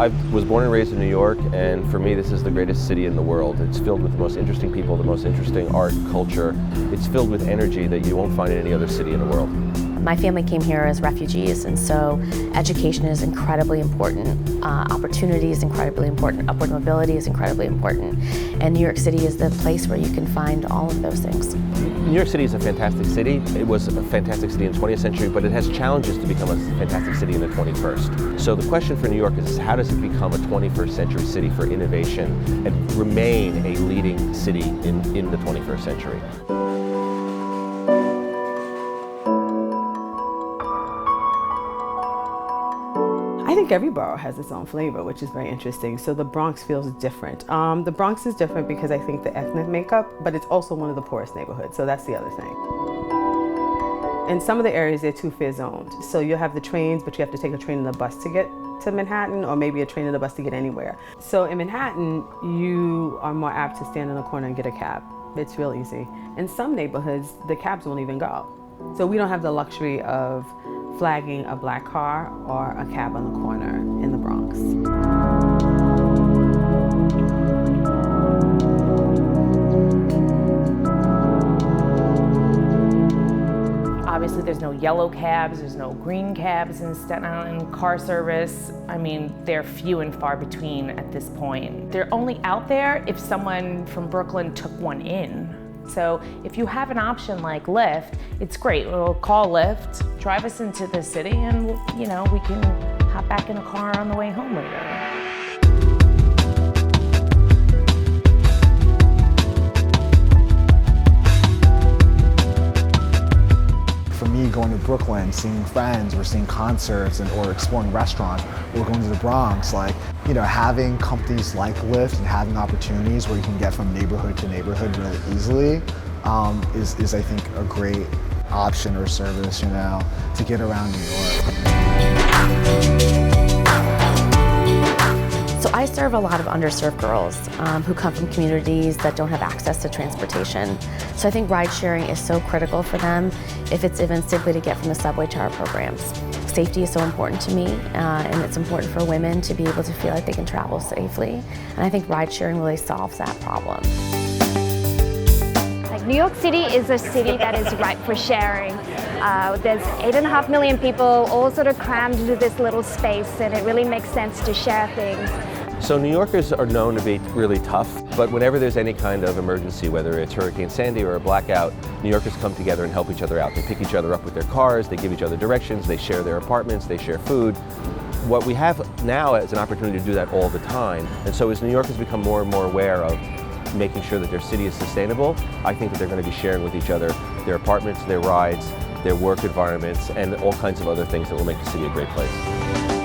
I was born and raised in New York, and for me this is the greatest city in the world. It's filled with the most interesting people, the most interesting art, culture. It's filled with energy that you won't find in any other city in the world. My family came here as refugees, and so education is incredibly important. Opportunity is incredibly important. Upward mobility is incredibly important. And New York City is the place where you can find all of those things. New York City is a fantastic city. It was a fantastic city in the 20th century, but it has challenges to become a fantastic city in the 21st. So the question for New York is how does it become a 21st century city for innovation and remain a leading city in the 21st century? I think every borough has its own flavor, which is very interesting. So the Bronx feels different. The Bronx is different because I think the ethnic makeup, but it's also one of the poorest neighborhoods, so that's the other thing. In some of the areas, they're two-fare zoned. So you'll have the trains, but you have to take a train and a bus to get to Manhattan, or maybe a train and a bus to get anywhere. So in Manhattan, you are more apt to stand in a corner and get a cab. It's real easy. In some neighborhoods, the cabs won't even go. So we don't have the luxury of flagging a black car or a cab on the corner in the Bronx. Obviously there's no yellow cabs, there's no green cabs in Staten Island. Car service, I mean, they're few and far between at this point. They're only out there if someone from Brooklyn took one in. So if you have an option like Lyft, it's great. We'll call Lyft, drive us into the city, and we can hop back in a car on the way home later. For me, going to Brooklyn, seeing friends or seeing concerts or exploring restaurants, or going to the Bronx, having companies like Lyft and having opportunities where you can get from neighborhood to neighborhood really easily is I think a great option or service, to get around New York. So I serve a lot of underserved girls who come from communities that don't have access to transportation. So I think ride sharing is so critical for them, if it's even simply to get from the subway to our programs. Safety is so important to me, and it's important for women to be able to feel like they can travel safely. And I think ride sharing really solves that problem. New York City is a city that is ripe for sharing. There's 8.5 million people all sort of crammed into this little space, and it really makes sense to share things. So New Yorkers are known to be really tough, but whenever there's any kind of emergency, whether it's Hurricane Sandy or a blackout, New Yorkers come together and help each other out. They pick each other up with their cars, they give each other directions, they share their apartments, they share food. What we have now is an opportunity to do that all the time. And so as New Yorkers become more and more aware of making sure that their city is sustainable, I think that they're going to be sharing with each other their apartments, their rides, their work environments, and all kinds of other things that will make the city a great place.